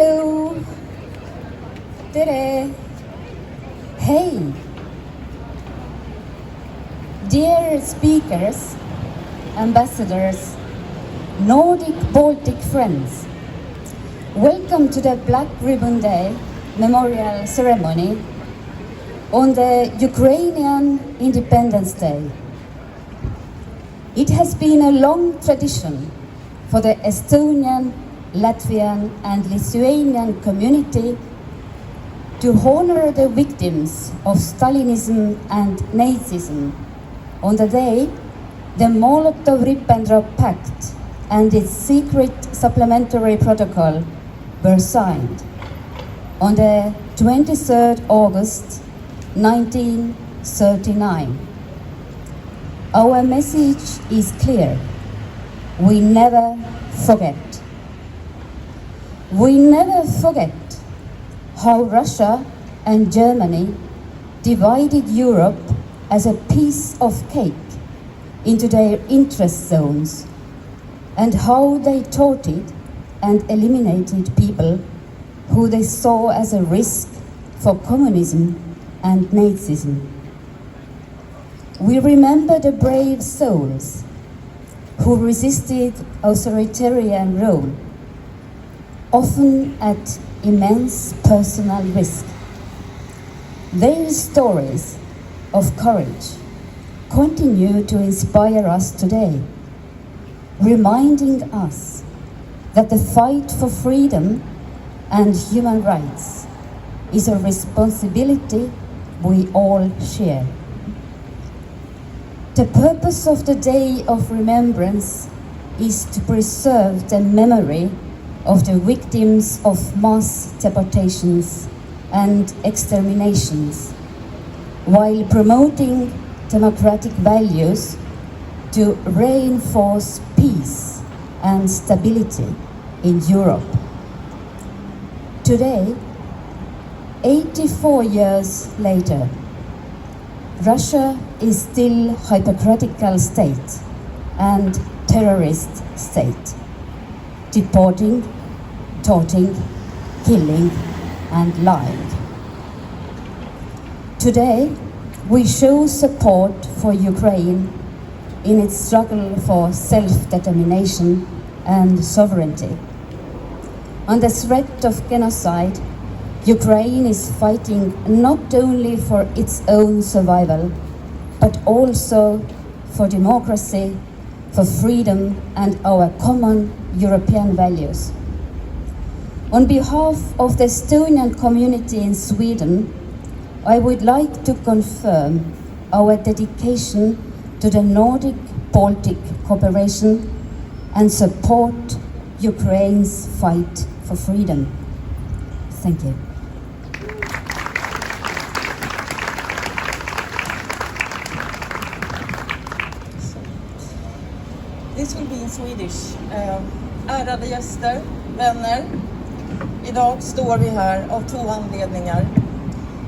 Hello. Tere. Hey. Dear speakers, ambassadors, Nordic Baltic friends, welcome to the Black Ribbon Day memorial ceremony on the Ukrainian Independence Day. It has been a long tradition for the Estonian, Latvian and Lithuanian community to honor the victims of Stalinism and Nazism on the day the Molotov-Ribbentrop Pact and its secret supplementary protocol were signed on the 23rd August 1939. Our message is clear. We never forget. We never forget how Russia and Germany divided Europe as a piece of cake into their interest zones, and how they tortured and eliminated people who they saw as a risk for communism and Nazism. We remember the brave souls who resisted authoritarian rule, often at immense personal risk. Their stories of courage continue to inspire us today, reminding us that the fight for freedom and human rights is a responsibility we all share. The purpose of the Day of Remembrance is to preserve the memory of the victims of mass deportations and exterminations, while promoting democratic values to reinforce peace and stability in Europe. Today, 84 years later, Russia is still a hypocritical state and terrorist state, deporting, torturing, killing, and lying. Today, we show support for Ukraine in its struggle for self-determination and sovereignty. Under threat of genocide, Ukraine is fighting not only for its own survival, but also for democracy, for freedom, and our common European values. On behalf of the Estonian community in Sweden, I would like to confirm our dedication to the Nordic Baltic cooperation and support Ukraine's fight for freedom. Thank you. This will be in Swedish. Ärade gäster, vänner. Idag står vi här av två anledningar.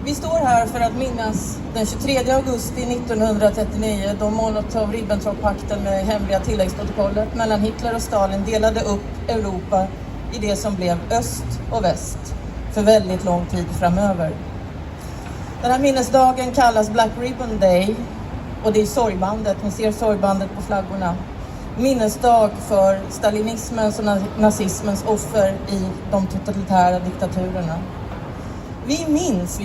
Vi står här för att minnas den 23 augusti 1939 då Molotov-Ribbentrop-pakten med hemliga tilläggsprotokollet mellan Hitler och Stalin delade upp Europa i det som blev öst och väst för väldigt lång tid framöver. Den här minnesdagen kallas Black Ribbon Day och det är sorgbandet, ni ser sorgbandet på flaggorna. Minnesdag för stalinismens och nazismens offer i de totalitära diktaturerna. Vi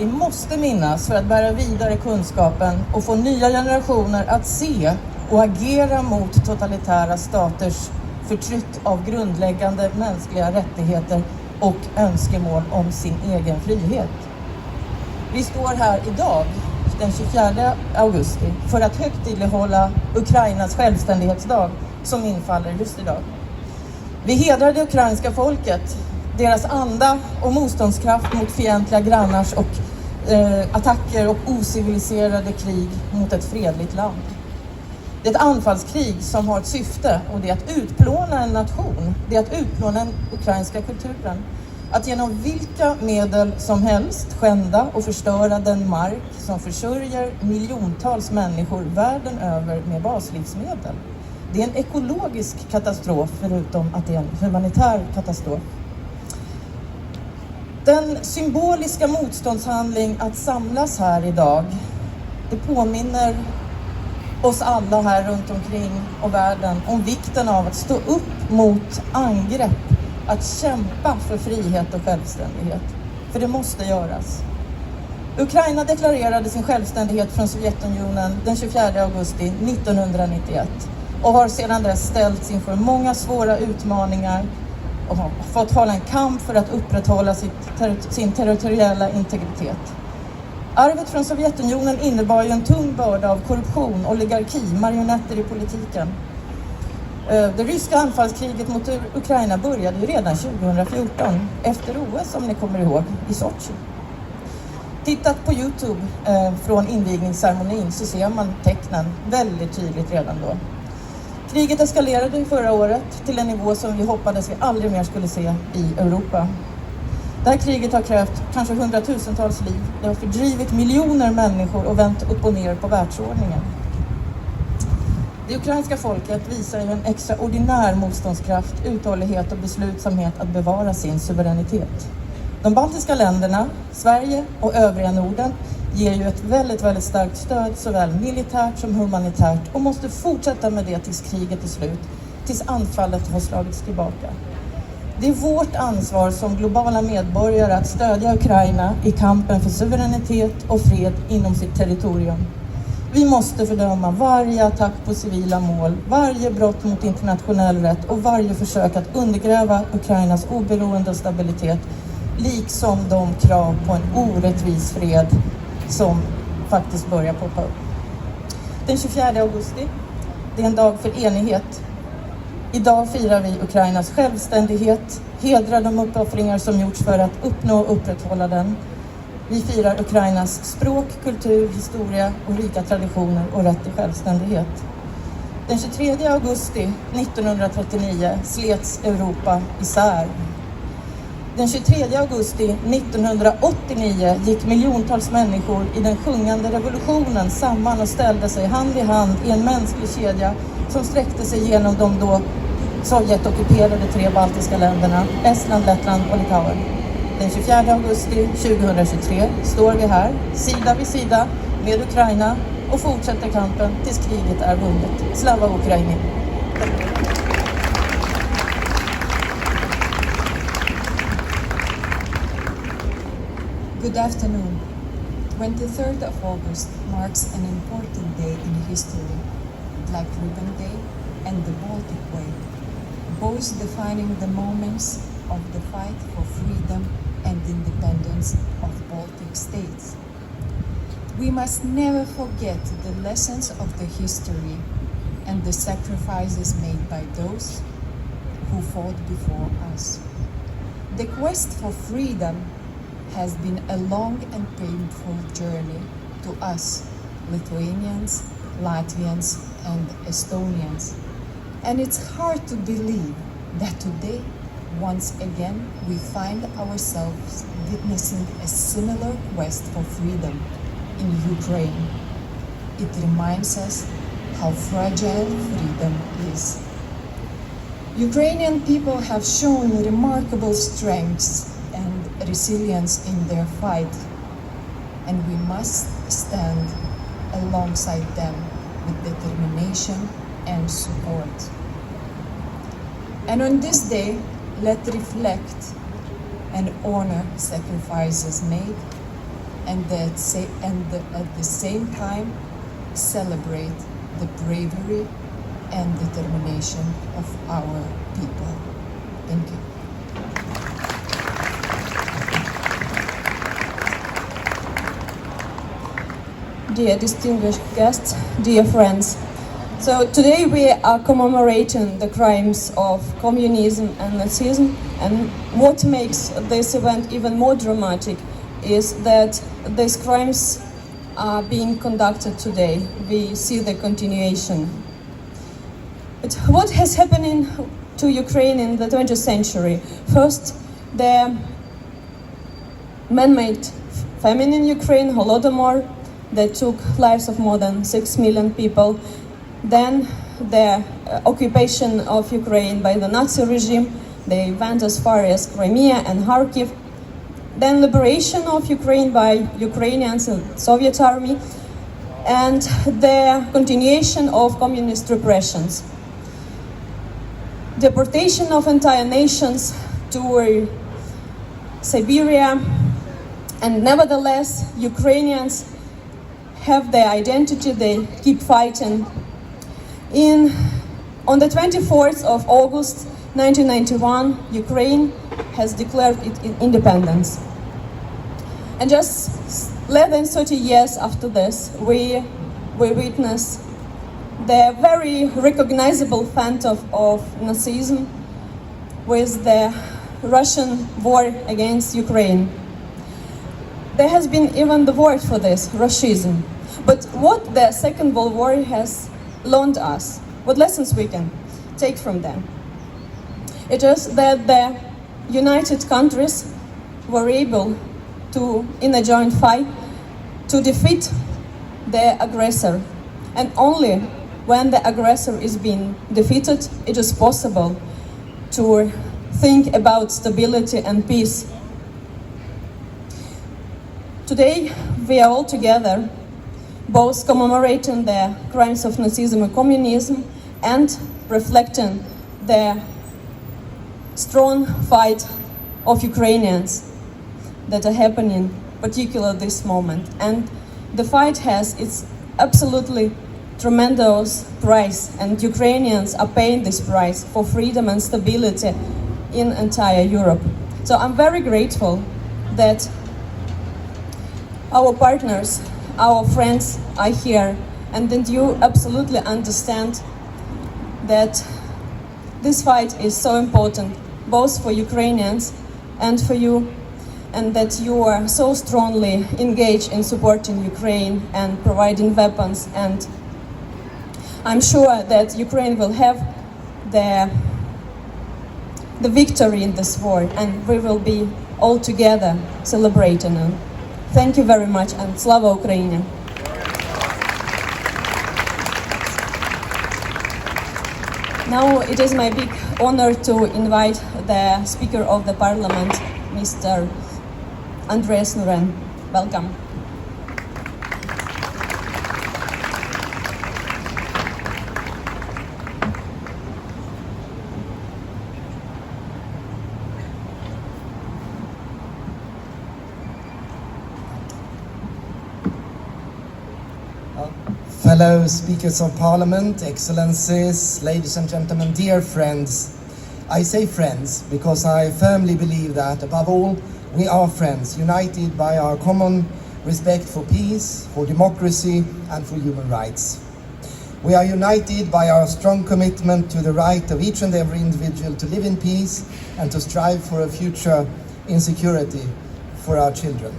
måste minnas för att bära vidare kunskapen och få nya generationer att se och agera mot totalitära staters förtryck av grundläggande mänskliga rättigheter och önskemål om sin egen frihet. Vi står här idag, den 24 augusti, för att högtidlighålla Ukrainas självständighetsdag som infaller just idag. Vi hedrar det ukrainska folket, deras anda och motståndskraft mot fientliga grannars och attacker och ociviliserade krig mot ett fredligt land. Det är ett anfallskrig som har ett syfte, och det är att utplåna en nation, det är att utplåna den ukrainska kulturen. Att genom vilka medel som helst skända och förstöra den mark som försörjer miljontals människor världen över med baslivsmedel. Det är en ekologisk katastrof förutom att det är en humanitär katastrof. Den symboliska motståndshandling att samlas här idag, det påminner oss alla här runt omkring och världen om vikten av att stå upp mot angrepp, att kämpa för frihet och självständighet. För det måste göras. Ukraina deklarerade sin självständighet från Sovjetunionen den 24 augusti 1991 och har sedan dess ställts inför många svåra utmaningar och har fått hålla en kamp för att upprätthålla sin territoriella integritet. Arvet från Sovjetunionen innebar ju en tung börda av korruption, oligarki, marionetter i politiken. Det ryska anfallskriget mot Ukraina började ju redan 2014 efter OS, som ni kommer ihåg, i Sochi. Tittat på YouTube från invigningsceremonin så ser man tecknen väldigt tydligt redan då. Kriget eskalerade förra året till en nivå som vi hoppades vi aldrig mer skulle se i Europa. Det här kriget har krävt kanske hundratusentals liv. Det har fördrivit miljoner människor och vänt upp och ner på världsordningen. Det ukrainska folket visar ju en extraordinär motståndskraft, uthållighet och beslutsamhet att bevara sin suveränitet. De baltiska länderna, Sverige och övriga Norden ger ju ett väldigt starkt stöd såväl militärt som humanitärt och måste fortsätta med det tills kriget är slut, tills anfallet har slagits tillbaka. Det är vårt ansvar som globala medborgare att stödja Ukraina i kampen för suveränitet och fred inom sitt territorium. Vi måste fördöma varje attack på civila mål, varje brott mot internationell rätt och varje försök att undergräva Ukrainas oberoende och stabilitet, liksom de krav på en orättvis fred som faktiskt börjar poppa upp. Den 24 augusti, det är en dag för enighet. Idag firar vi Ukrainas självständighet, hedrar de uppoffringar som gjorts för att uppnå och upprätthålla den. Vi firar Ukrainas språk, kultur, historia och rika traditioner och rätt till självständighet. Den 23 augusti 1939 slets Europa isär. Den 23 augusti 1989 gick miljontals människor i den sjungande revolutionen samman och ställde sig hand i hand i en mänsklig kedja som sträckte sig genom de då Sovjet-ockuperade 3 baltiska länderna, Estland, Lettland och Litauen. Den 24 augusti 2023 står vi här, sida vid sida med Ukraina och fortsätter kampen tills kriget är vunnet. Slava Ukraini! Good afternoon. 23rd of August marks an important day in history, Black Ribbon Day and the Baltic Way, both defining the moments of the fight for freedom and independence of Baltic states. We must never forget the lessons of the history and the sacrifices made by those who fought before us. The quest for freedom has been a long and painful journey to us, Lithuanians, Latvians, and Estonians. And it's hard to believe that today, once again, we find ourselves witnessing a similar quest for freedom in Ukraine. It reminds us how fragile freedom is. Ukrainian people have shown remarkable strengths and resilience in their fight, and we must stand alongside them with determination and support. And on this day, let's reflect and honor sacrifices made, and at the same time celebrate the bravery and determination of our people. Thank you. Dear distinguished guests, dear friends. So today we are commemorating the crimes of communism and Nazism, and what makes this event even more dramatic is that these crimes are being conducted today. We see the continuation. But what has happened to Ukraine in the 20th century? First, the man-made famine in Ukraine, Holodomor, that took lives of more than 6 million people. Then the occupation of Ukraine by the Nazi regime. They went as far as Crimea and Kharkiv. then liberation of Ukraine by Ukrainians and Soviet army, and the continuation of communist repressions. Deportation of entire nations to Siberia, and nevertheless, Ukrainians have their identity, they keep fighting. On the 24th of August 1991, Ukraine has declared its independence. And just less than 30 years after this, we witness the very recognizable phantom of Nazism with the Russian war against Ukraine. There has been even the word for this, Russism. But what the Second World War has learned us, what lessons we can take from them? It is that the united countries were able to, in a joint fight, to defeat the aggressor. And only when the aggressor is being defeated, it is possible to think about stability and peace. Today, we are all together, both commemorating the crimes of Nazism and communism and reflecting the strong fight of Ukrainians that are happening, particularly this moment. And the fight has its absolutely tremendous price, and Ukrainians are paying this price for freedom and stability in entire Europe. So I'm very grateful that our partners, our friends are here, and that you absolutely understand that this fight is so important, both for Ukrainians and for you, and that you are so strongly engaged in supporting Ukraine and providing weapons. And I'm sure that Ukraine will have the victory in this war, and we will be all together celebrating it. Thank you very much, and Slava Ukraini! Now it is my big honor to invite the Speaker of the Parliament, Mr. Andreas Nuren. Welcome. Fellow Speakers of Parliament, Excellencies, ladies and gentlemen, dear friends. I say friends because I firmly believe that, above all, we are friends, united by our common respect for peace, for democracy, and for human rights. We are united by our strong commitment to the right of each and every individual to live in peace and to strive for a future in security for our children.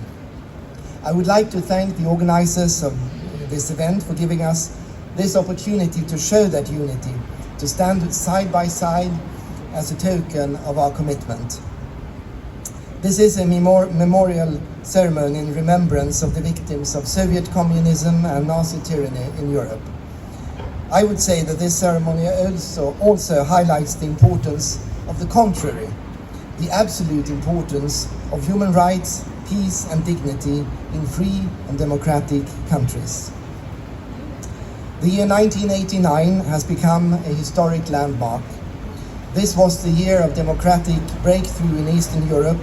I would like to thank the organizers of this event for giving us this opportunity to show that unity, to stand side by side as a token of our commitment. This is a memorial ceremony in remembrance of the victims of Soviet communism and Nazi tyranny in Europe. I would say that this ceremony also highlights the importance of the contrary, the absolute importance of human rights, peace and dignity in free and democratic countries. The year 1989 has become a historic landmark. This was the year of democratic breakthrough in Eastern Europe,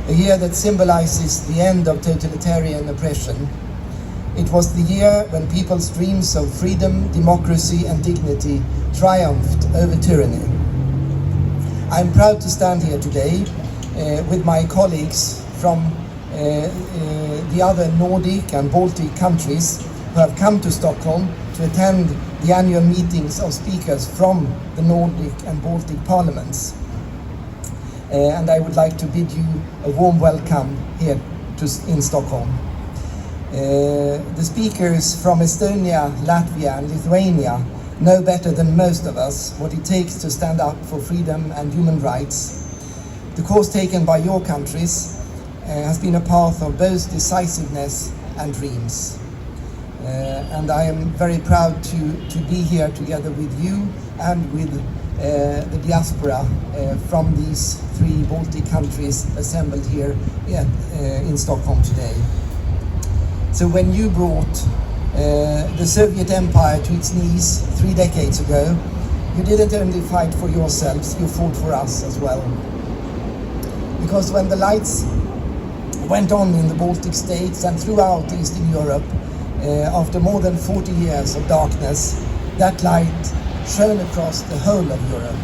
a year that symbolizes the end of totalitarian oppression. It was the year when people's dreams of freedom, democracy and dignity triumphed over tyranny. I'm proud to stand here today with my colleagues from the other Nordic and Baltic countries who have come to Stockholm to attend the annual meetings of speakers from the Nordic and Baltic parliaments. And I would like to bid you a warm welcome here in Stockholm. The speakers from Estonia, Latvia and Lithuania know better than most of us what it takes to stand up for freedom and human rights. The course taken by your countries has been a path of both decisiveness and dreams. and I am very proud to be here together with you and with the diaspora from these 3 Baltic countries assembled here in Stockholm today. So when you brought the Soviet Empire to its knees 3 decades ago, you didn't only fight for yourselves, you fought for us as well. Because when the lights went on in the Baltic states and throughout Eastern Europe, after more than 40 years of darkness, that light shone across the whole of Europe.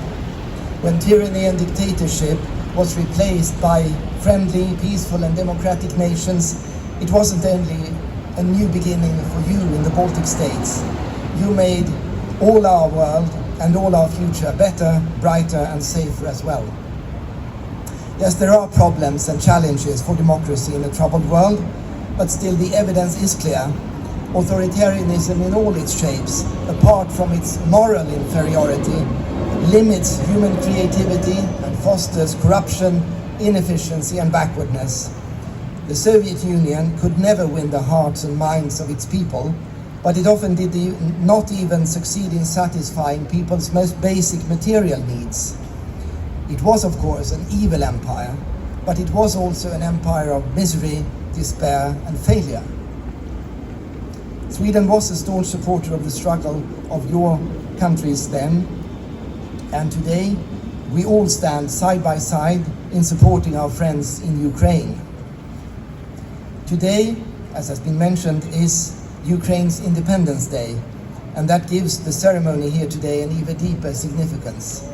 When tyranny and dictatorship was replaced by friendly, peaceful and democratic nations, it wasn't only a new beginning for you in the Baltic states. You made all our world and all our future better, brighter and safer as well. Yes, there are problems and challenges for democracy in a troubled world, but still the evidence is clear. Authoritarianism in all its shapes, apart from its moral inferiority, limits human creativity and fosters corruption, inefficiency and backwardness. The Soviet Union could never win the hearts and minds of its people, but it often did not even succeed in satisfying people's most basic material needs. It was, of course, an evil empire, but it was also an empire of misery, despair and failure. Sweden was a staunch supporter of the struggle of your countries then, and today we all stand side by side in supporting our friends in Ukraine. Today, as has been mentioned, is Ukraine's Independence Day, and that gives the ceremony here today an even deeper significance.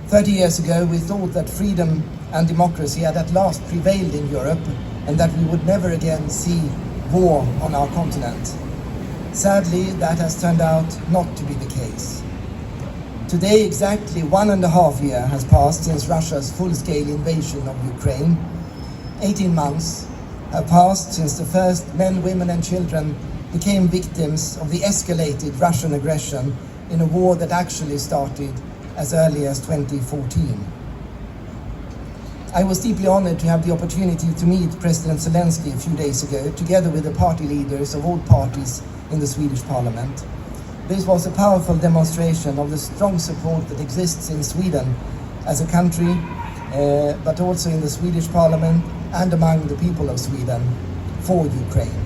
30 years ago, we thought that freedom and democracy had at last prevailed in Europe, and that we would never again see war on our continent. Sadly, that has turned out not to be the case. Today, exactly 1.5 years has passed since Russia's full-scale invasion of Ukraine. 18 months have passed since the first men, women and children became victims of the escalated Russian aggression in a war that actually started as early as 2014. I was deeply honored to have the opportunity to meet President Zelensky a few days ago, together with the party leaders of all parties in the Swedish Parliament. This was a powerful demonstration of the strong support that exists in Sweden as a country, but also in the Swedish Parliament and among the people of Sweden for Ukraine.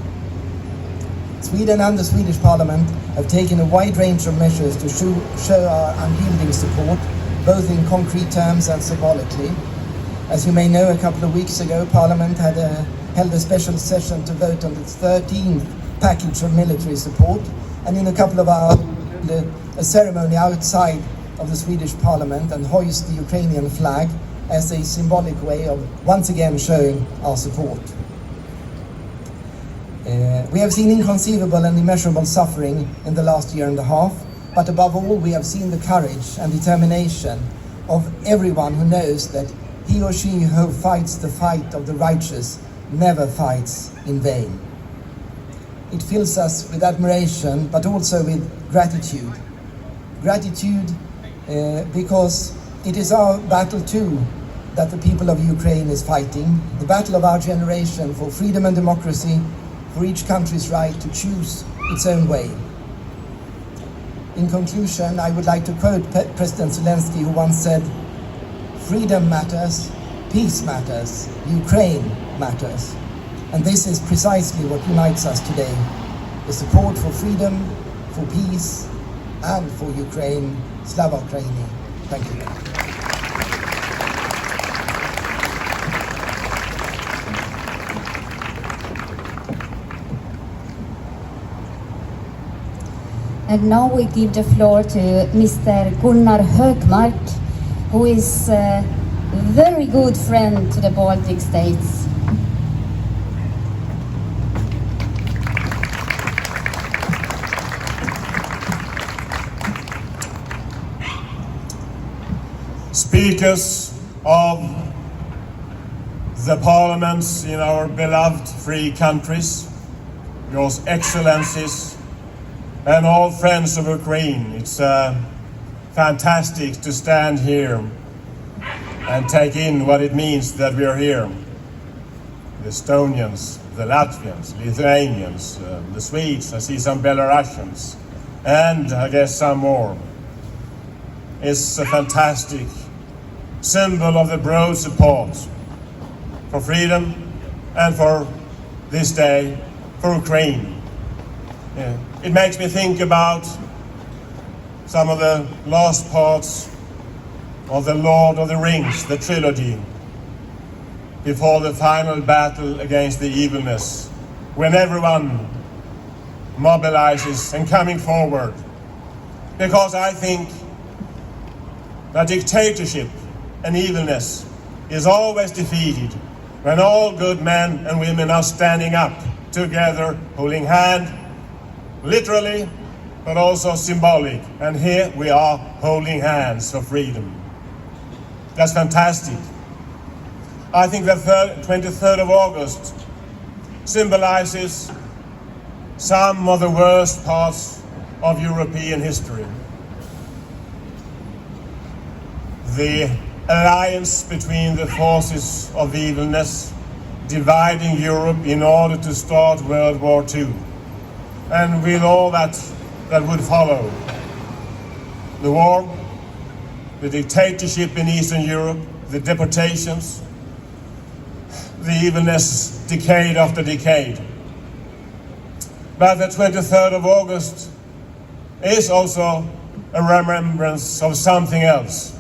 Sweden and the Swedish Parliament have taken a wide range of measures to show our unyielding support, both in concrete terms and symbolically. As you may know, a couple of weeks ago, Parliament had held a special session to vote on its 13th package of military support, and in a couple of hours, a ceremony outside of the Swedish Parliament and hoist the Ukrainian flag as a symbolic way of once again showing our support. We have seen inconceivable and immeasurable suffering in the last 1.5 years, but above all, we have seen the courage and determination of everyone who knows that he or she who fights the fight of the righteous never fights in vain. It fills us with admiration, but also with gratitude. Gratitude because it is our battle too that the people of Ukraine is fighting, the battle of our generation for freedom and democracy, for each country's right to choose its own way. In conclusion, I would like to quote President Zelensky, who once said, "Freedom matters, peace matters, Ukraine matters." And this is precisely what unites us today, the support for freedom, for peace, and for Ukraine. Slava Ukraini. Thank you. And now we give the floor to Mr. Gunnar Högmark, who is a very good friend to the Baltic states. Speakers of the parliaments in our beloved free countries, Your Excellencies, and all friends of Ukraine, it's fantastic to stand here and take in what it means that we are here. The Estonians, the Latvians, Lithuanians, the Swedes, I see some Belarusians, and I guess some more. It's a fantastic symbol of the broad support for freedom and for this day, for Ukraine. Yeah. It makes me think about some of the last parts of the Lord of the Rings, the trilogy, before the final battle against the evilness, when everyone mobilizes and coming forward. Because I think that dictatorship and evilness is always defeated when all good men and women are standing up together, holding hand, literally, but also symbolic. And here we are holding hands for freedom. That's fantastic. I think the 23rd of August symbolizes some of the worst parts of European history. The alliance between the forces of evilness dividing Europe in order to start World War II. And with all that would follow. The war, the dictatorship in Eastern Europe, the deportations, the evilness decade after decade. But the 23rd of August is also a remembrance of something else.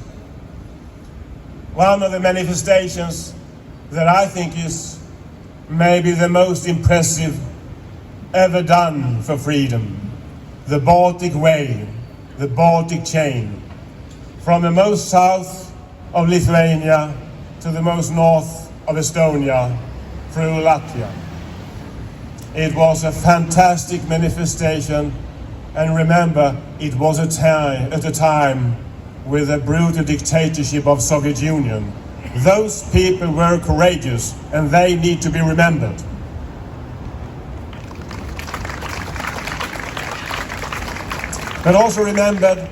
One of the manifestations that I think is maybe the most impressive ever done for freedom. The Baltic Way, the Baltic chain. From the most south of Lithuania to the most north of Estonia through Latvia. It was a fantastic manifestation, and remember, it was at a time with a brutal dictatorship of Soviet Union. Those people were courageous, and they need to be remembered. But also remembered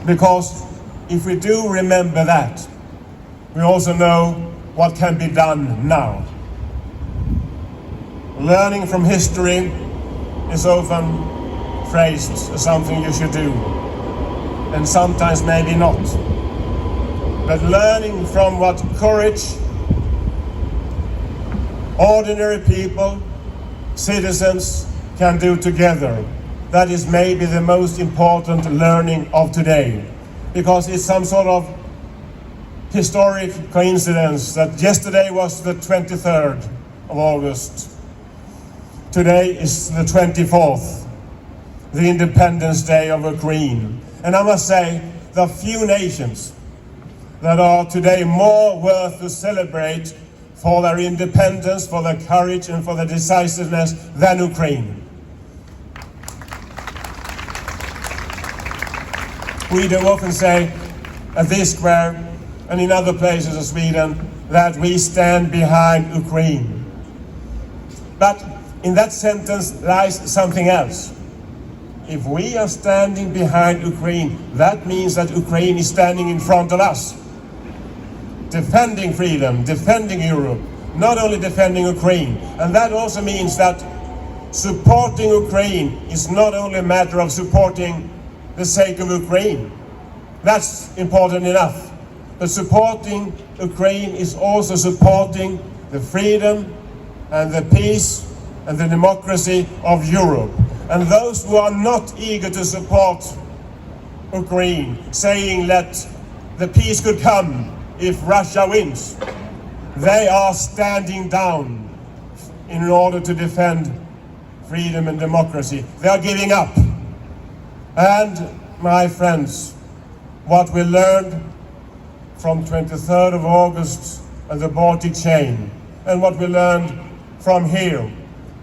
because if we do remember that, we also know what can be done now. Learning from history is often phrased as something you should do, and sometimes maybe not. But learning from what courage, ordinary people, citizens can do together, that is maybe the most important learning of today. Because it's some sort of historic coincidence that yesterday was the 23rd of August. Today is the 24th, the Independence Day of Ukraine. And I must say, there are few nations that are today more worth to celebrate for their independence, for their courage, and for their decisiveness than Ukraine. We do often say at this square and in other places of Sweden that we stand behind Ukraine. But in that sentence lies something else. If we are standing behind Ukraine, that means that Ukraine is standing in front of us. Defending freedom, defending Europe, not only defending Ukraine. And that also means that supporting Ukraine is not only a matter of supporting the sake of Ukraine. That's important enough. But supporting Ukraine is also supporting the freedom and the peace and the democracy of Europe. And those who are not eager to support Ukraine, saying that the peace could come if Russia wins, they are standing down in order to defend freedom and democracy. They are giving up. And my friends, what we learned from 23rd of August and the Baltic chain, and what we learned from here,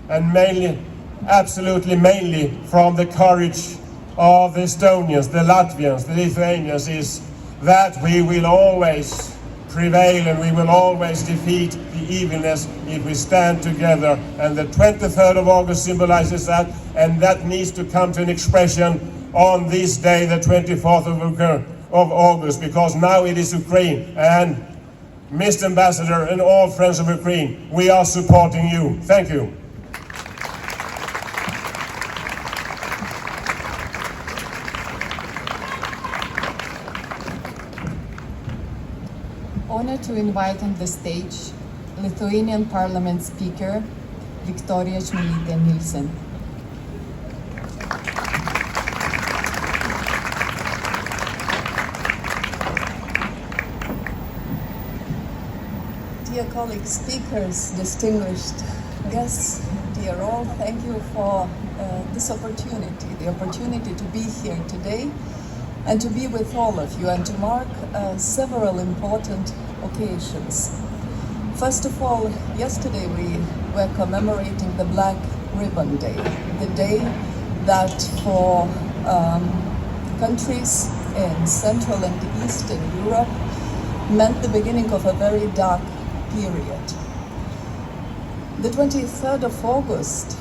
and mainly, absolutely mainly from the courage of the Estonians, the Latvians, the Lithuanians, is that we will always prevail and we will always defeat the evilness if we stand together. And the 23rd of August symbolizes that, and that needs to come to an expression on this day, the 24th of August, because now it is Ukraine, and Mr. Ambassador, and all friends of Ukraine, we are supporting you. Thank you. Honored to invite on the stage Lithuanian Parliament Speaker Viktorija Čmilytė Nilsen. Dear colleagues, speakers, distinguished guests, dear all, thank you for this opportunity, the opportunity to be here today and to be with all of you and to mark several important occasions. First of all, yesterday we were commemorating the Black Ribbon Day, the day that for countries in Central and Eastern Europe meant the beginning of a very dark period. The 23rd of August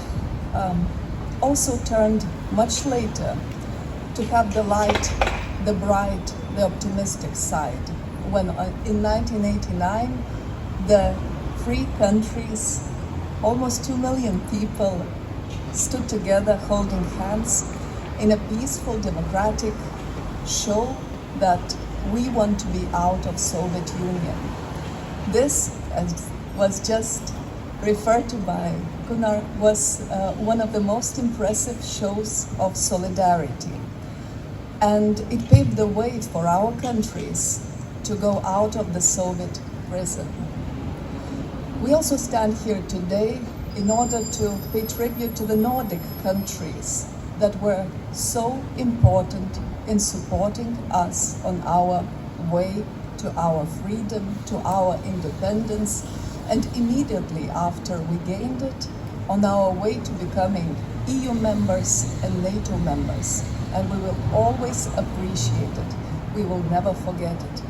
also turned much later to have the light, the bright, the optimistic side, when in 1989 the free countries, almost 2 million people, stood together holding hands in a peaceful democratic show that we want to be out of Soviet Union. This, as was just referred to by Gunnar, was one of the most impressive shows of solidarity. And it paved the way for our countries to go out of the Soviet prison. We also stand here today in order to pay tribute to the Nordic countries that were so important in supporting us on our way to our freedom, to our independence, and immediately after we gained it, on our way to becoming EU members and NATO members. And we will always appreciate it. We will never forget it.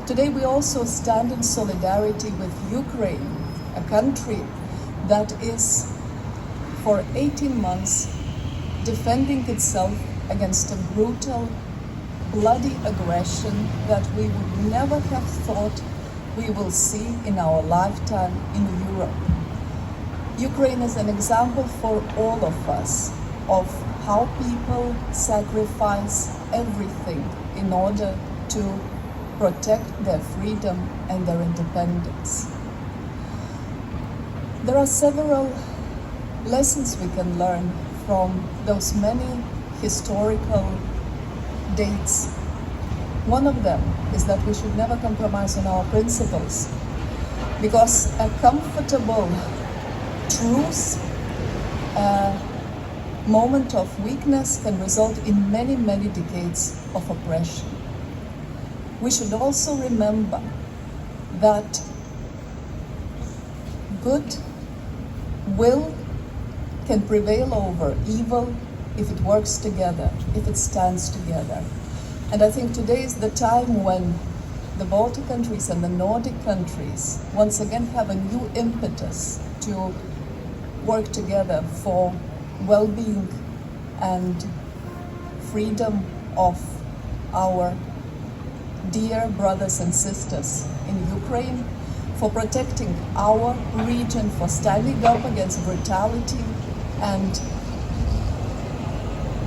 Today we also stand in solidarity with Ukraine, a country that is for 18 months defending itself against a brutal, bloody aggression that we would never have thought we will see in our lifetime in Europe. Ukraine is an example for all of us of how people sacrifice everything in order to protect their freedom and their independence. There are several lessons we can learn from those many historical dates. One of them is that we should never compromise on our principles, because a comfortable truce, a moment of weakness, can result in many, many decades of oppression. We should also remember that good will can prevail over evil if it works together, if it stands together. And I think today is the time when the Baltic countries and the Nordic countries once again have a new impetus to work together for well-being and freedom of our dear brothers and sisters in Ukraine, for protecting our region, for standing up against brutality and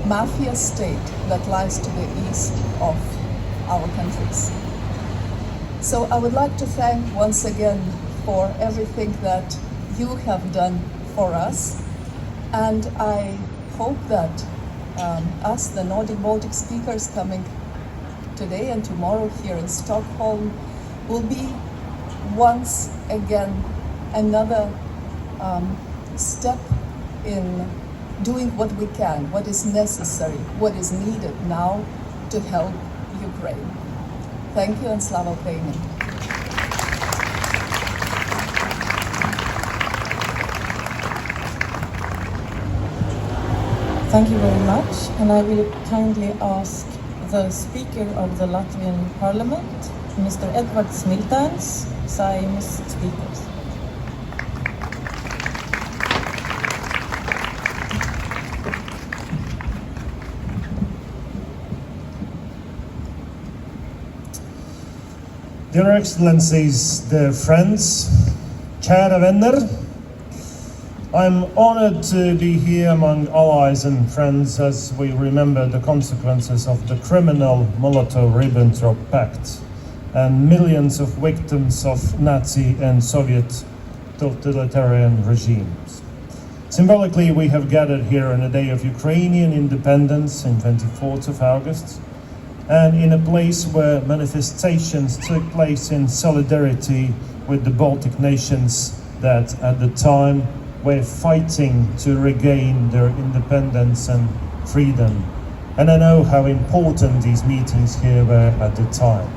mafia state that lies to the east of our countries. So I would like to thank once again for everything that you have done for us, and I hope that us, the Nordic Baltic speakers coming today and tomorrow here in Stockholm, will be once again another step in doing what we can, what is necessary, what is needed now to help Ukraine. Thank you, and Slava Ukraini. Thank you very much, and I will kindly ask the Speaker of the Latvian Parliament, Mr. Edvards Smiltēns, Saeimas speakers. Dear Excellencies, dear friends, kära vänner, I'm honored to be here among allies and friends as we remember the consequences of the criminal Molotov-Ribbentrop Pact and millions of victims of Nazi and Soviet totalitarian regimes. Symbolically, we have gathered here on a day of Ukrainian independence in 24th of August, and in a place where manifestations took place in solidarity with the Baltic nations that at the time were fighting to regain their independence and freedom. And I know how important these meetings here were at the time.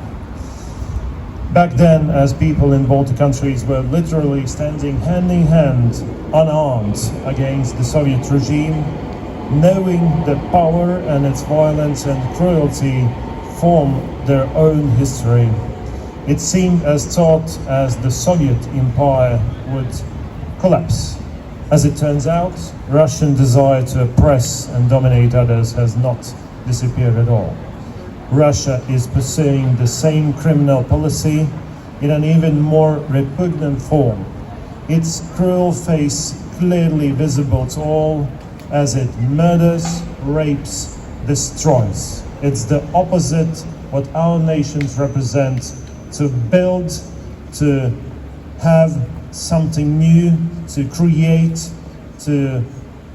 Back then, as people in Baltic countries were literally standing hand in hand, unarmed, against the Soviet regime, knowing that power and its violence and cruelty form their own history, it seemed as thought as the Soviet Empire would collapse. As it turns out, Russian desire to oppress and dominate others has not disappeared at all. Russia is pursuing the same criminal policy in an even more repugnant form. Its cruel face clearly visible to all as it murders, rapes, destroys. It's the opposite what our nations represent: to build, to have something new, to create, to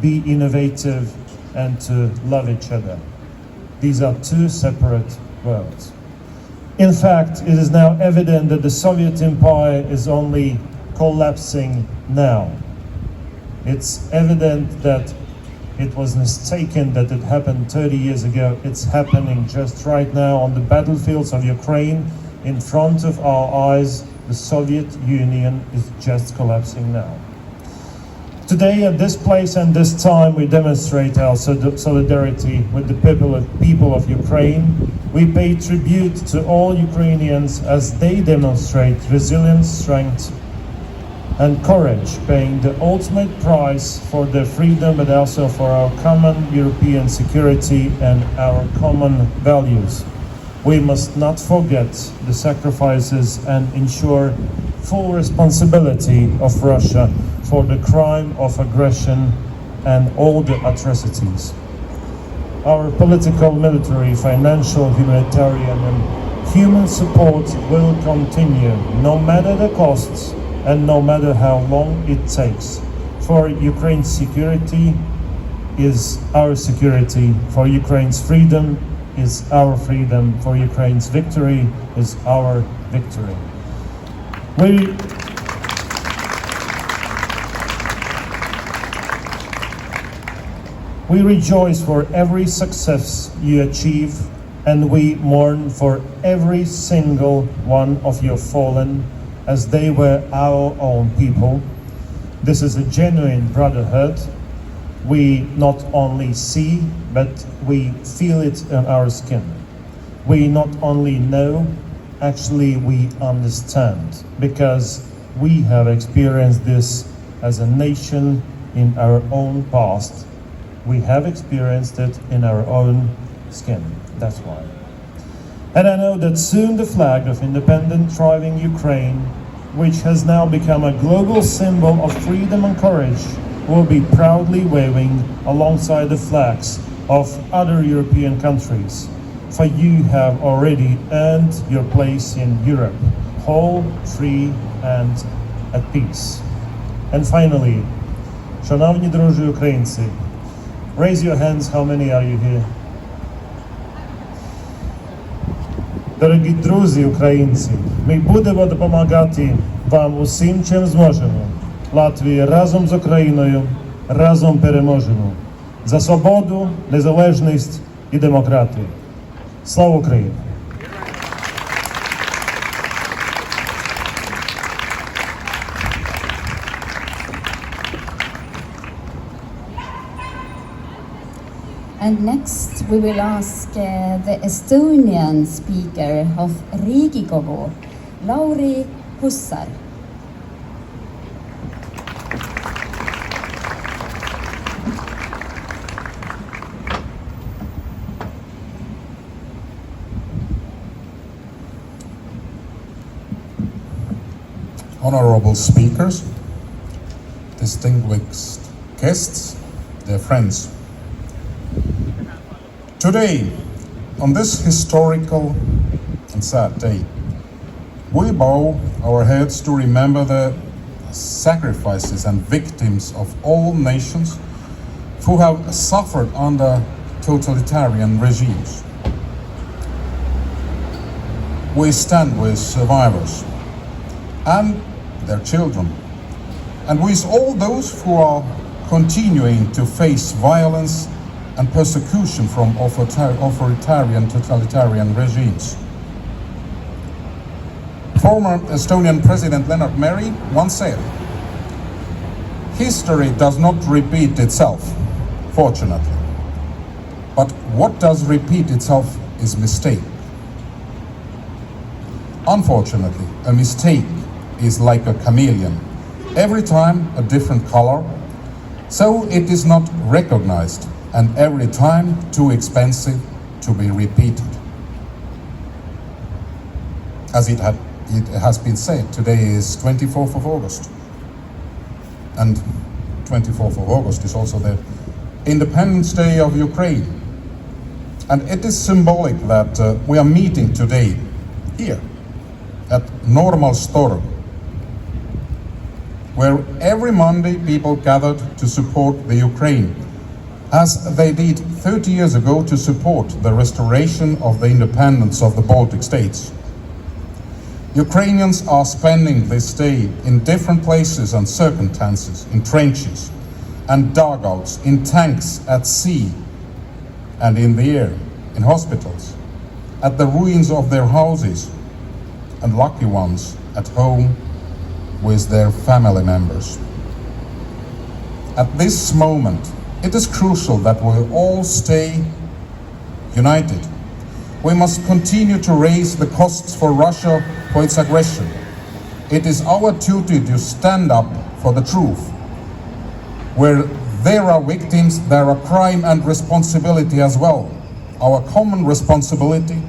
be innovative, and to love each other. These are two separate worlds. In fact, it is now evident that the Soviet Empire is only collapsing now. It's evident that it was mistaken that it happened 30 years ago. It's happening just right now on the battlefields of Ukraine, in front of our eyes. The Soviet Union is just collapsing now. Today, at this place and this time, we demonstrate our solidarity with the people of Ukraine. We pay tribute to all Ukrainians as they demonstrate resilience, strength, and courage, paying the ultimate price for their freedom, but also for our common European security and our common values. We must not forget the sacrifices and ensure full responsibility of Russia for the crime of aggression and all the atrocities. Our political, military, financial, humanitarian, and human support will continue, no matter the costs and no matter how long it takes. For Ukraine's security is our security, for Ukraine's freedom is our freedom, for Ukraine's victory is our victory. We rejoice for every success you achieve, and we mourn for every single one of your fallen, as they were our own people. This is a genuine brotherhood. We not only see, but we feel it on our skin. We not only know, actually we understand, because we have experienced this as a nation in our own past. We have experienced it in our own skin, that's why. And I know that soon the flag of independent, thriving Ukraine, which has now become a global symbol of freedom and courage, will be proudly waving alongside the flags of other European countries. For you have already earned your place in Europe, whole, free, and at peace. And finally, шановні друзі українці, raise your hands, how many are you here? Дорогі друзі українці, ми будемо допомагати вам усім, чим зможемо. Латвія разом з Україною, разом переможемо. За свободу, незалежність і демократію. Слава Україні! And next we will ask the Estonian speaker of Riigikogu, Lauri Hussar. honorable speakers, distinguished guests, dear friends. Today, on this historical and sad day, we bow our heads to remember the sacrifices and victims of all nations who have suffered under totalitarian regimes. We stand with survivors and their children, and with all those who are continuing to face violence and persecution from authoritarian totalitarian regimes. Former Estonian President Lennart Meri once said, "History does not repeat itself, fortunately. But what does repeat itself is mistake." Unfortunately, a mistake is like a chameleon. Every time a different color, so it is not recognized, and every time too expensive to be repeated. As it has been said, today is 24th of August. And 24th of August is also the Independence Day of Ukraine. And it is symbolic that we are meeting today here at Norrmalmstorg, where every Monday people gathered to support the Ukraine, as they did 30 years ago to support the restoration of the independence of the Baltic states. Ukrainians are spending this day in different places and circumstances, in trenches and dugouts, in tanks, at sea and in the air, in hospitals, at the ruins of their houses, and lucky ones at home with their family members. At this moment, it is crucial that we all stay united. We must continue to raise the costs for Russia for its aggression. It is our duty to stand up for the truth. Where there are victims, there are crime and responsibility as well. Our common responsibility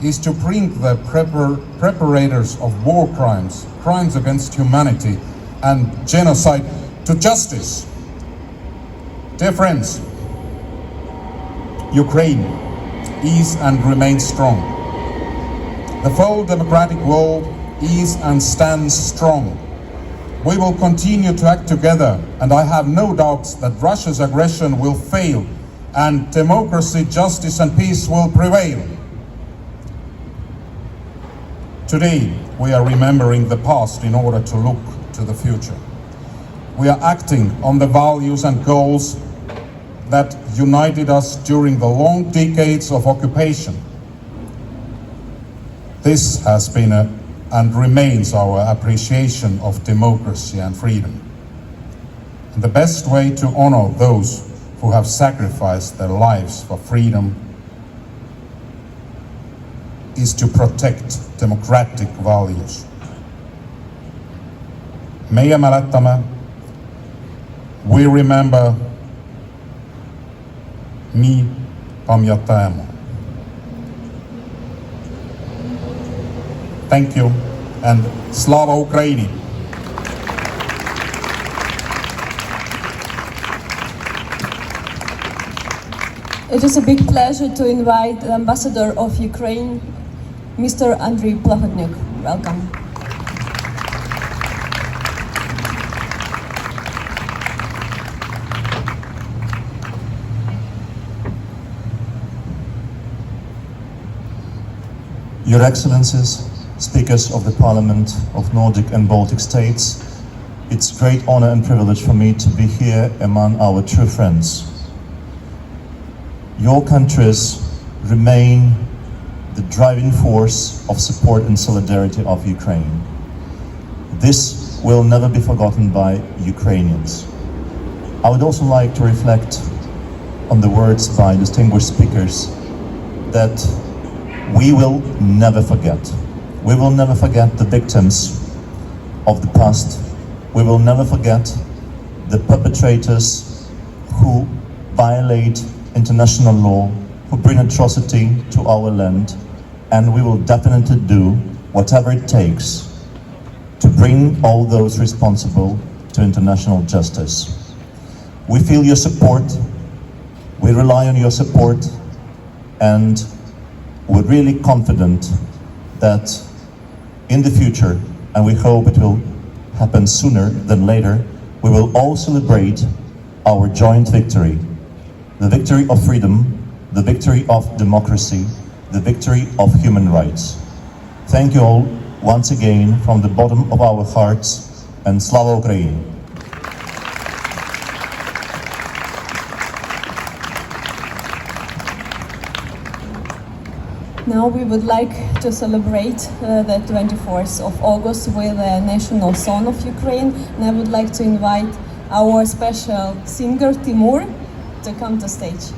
is to bring the preparators of war crimes, crimes against humanity and genocide to justice. Dear friends, Ukraine is and remains strong. The full democratic world is and stands strong. We will continue to act together, and I have no doubts that Russia's aggression will fail and democracy, justice and peace will prevail. Today, we are remembering the past in order to look to the future. We are acting on the values and goals that united us during the long decades of occupation. This has been and remains our appreciation of democracy and freedom. And the best way to honor those who have sacrificed their lives for freedom is to protect democratic values. Meie mäletame, we remember, mi pamiętajmy. Thank you, and Slava Ukraini! It is a big pleasure to invite the Ambassador of Ukraine, Mr. Andriy Plahodnyuk. Welcome. Your Excellencies, Speakers of the Parliament of Nordic and Baltic States, it's a great honor and privilege for me to be here among our true friends. Your countries remain the driving force of support and solidarity of Ukraine. This will never be forgotten by Ukrainians. I would also like to reflect on the words by distinguished speakers that we will never forget. We will never forget the victims of the past. We will never forget the perpetrators who violate international law, who bring atrocity to our land, and we will definitely do whatever it takes to bring all those responsible to international justice. We feel your support, we rely on your support, and we're really confident that in the future, and we hope it will happen sooner than later, we will all celebrate our joint victory. The victory of freedom, the victory of democracy, the victory of human rights. Thank you all once again from the bottom of our hearts, and Slava Ukraini! Now we would like to celebrate the 24th of August with the national song of Ukraine, and I would like to invite our special singer Timur to come to stage.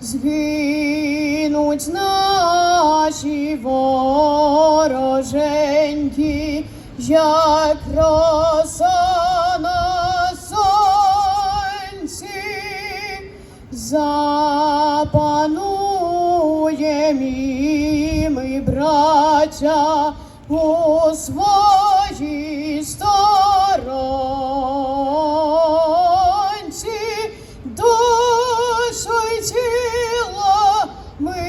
Згинуть наші вороженьки, як роса на сонці, запануєм і ми, браття, у своїй сторонці, душу й тіло ми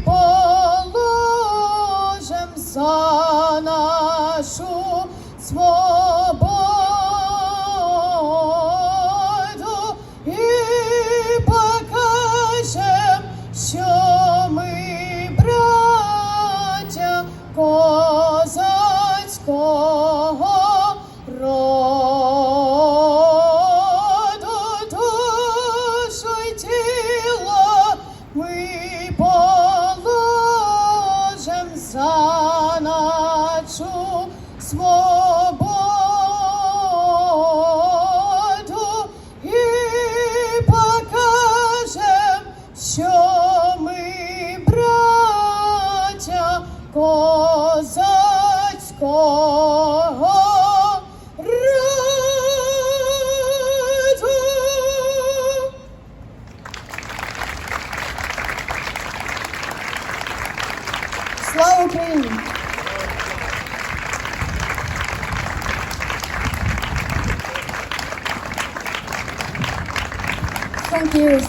положим за нашу свободу і покажем, що ми браття козацького роду. Душу й тіло ми положим за нашу свободу і покажем, що ми браття козацького роду. Слава Україні!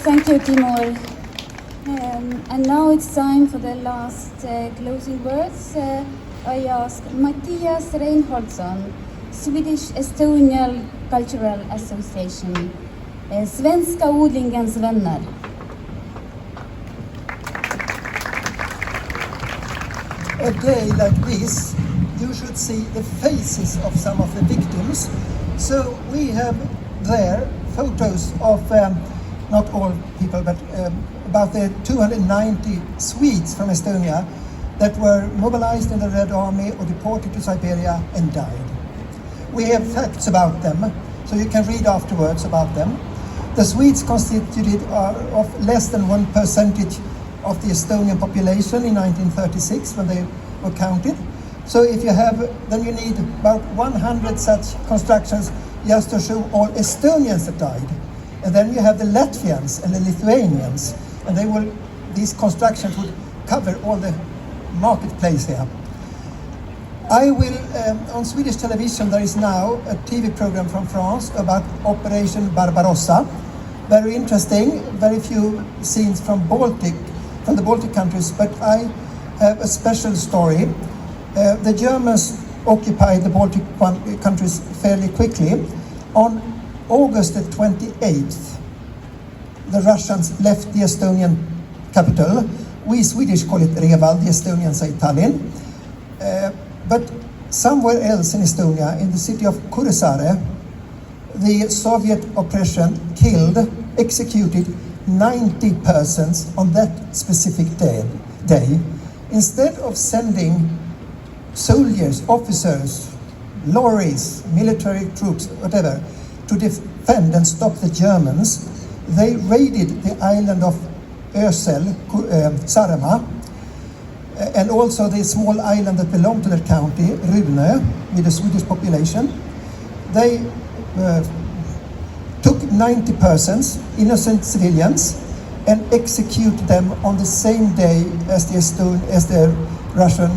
Thank you, Timur. And now it's time for the last closing words. I ask Mattias Reinholdsson, Swedish Estonian Cultural Association, Svenska odlingens vänner. A day like this, you should see the faces of some of the victims. So we have there photos of not all people, but about the 290 Swedes from Estonia that were mobilized in the Red Army or deported to Siberia and died. We have facts about them, so you can read afterwards about them. The Swedes constituted of less than 1% of the Estonian population in 1936 when they were counted. So if you have, then you need about 100 such constructions just to show all Estonians that died. And then you have the Latvians and the Lithuanians, and these constructions would cover all the marketplace here. I will, on Swedish television there is now a TV program from France about Operation Barbarossa. Very interesting, very few scenes from the Baltic countries, but I have a special story. The Germans occupied the Baltic countries fairly quickly. On August the 28th, the Russians left the Estonian capital. We Swedish call it Reval, the Estonians say Tallinn. But somewhere else in Estonia, in the city of Kuressaare, the Soviet oppression executed 90 persons on that specific day. Instead of sending soldiers, officers, lorries, military troops, whatever, to defend and stop the Germans, they raided the island of Ösel, Saaremaa, and also the small island that belonged to the county, Runö, with a Swedish population. They took 90 persons, innocent civilians, and executed them on the same day as the Russian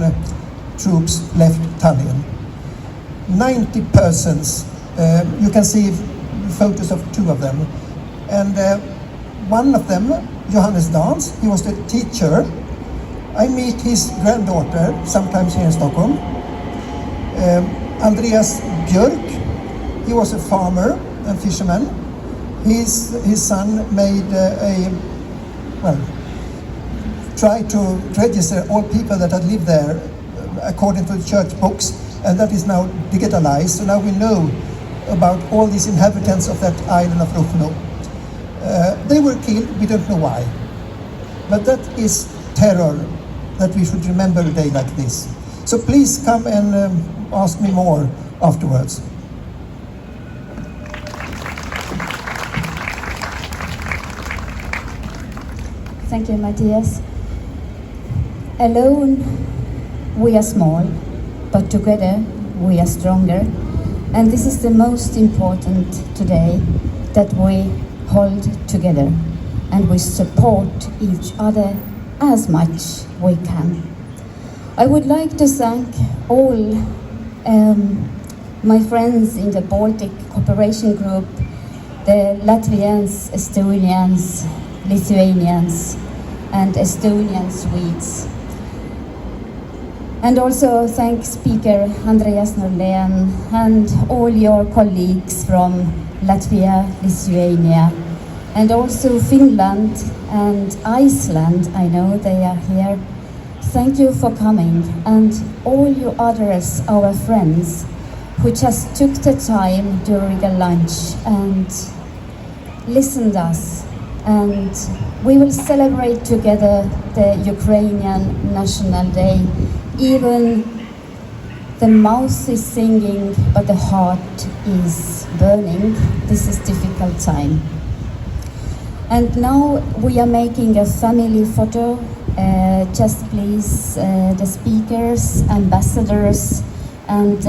troops left Tallinn. 90 persons. You can see photos of two of them. And one of them, Johannes Dans, he was the teacher. I meet his granddaughter sometimes here in Stockholm. Andreas Björk, he was a farmer and fisherman. His son made tried to register all people that had lived there according to the church books, and that is now digitalized. So now we know about all these inhabitants of that island of Ruhnu. They were killed, we don't know why. But that is terror that we should remember a day like this. So please come and ask me more afterwards. Thank you, Matthias. Alone, we are small, but together, we are stronger. And this is the most important today, that we hold together and we support each other as much we can. I would like to thank all my friends in the Baltic Cooperation Group, the Latvians, Estonians, Lithuanians, and Estonian Swedes. And also thank Speaker Andreas Norlén and all your colleagues from Latvia, Lithuania, and also Finland and Iceland. I know they are here. Thank you for coming, and all you others, our friends, who just took the time during the lunch and listened us. And we will celebrate together the Ukrainian National Day. Even the mouth is singing, but the heart is burning. This is difficult time. And now we are making a family photo. Just please, the speakers, ambassadors, and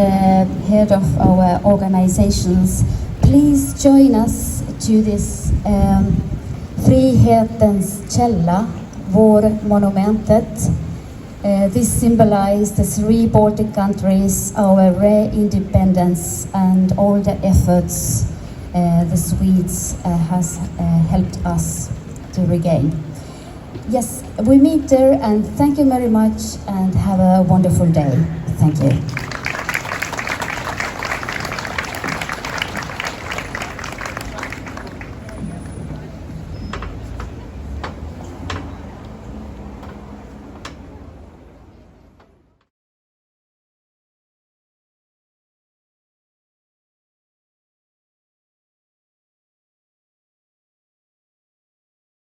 head of our organizations, please join us to this Frihetens källa, monumentet. This symbolizes the 3 Baltic countries, our re-independence, and all the efforts the Swedes has helped us to regain. Yes, we meet there, and thank you very much, and have a wonderful day. Thank you.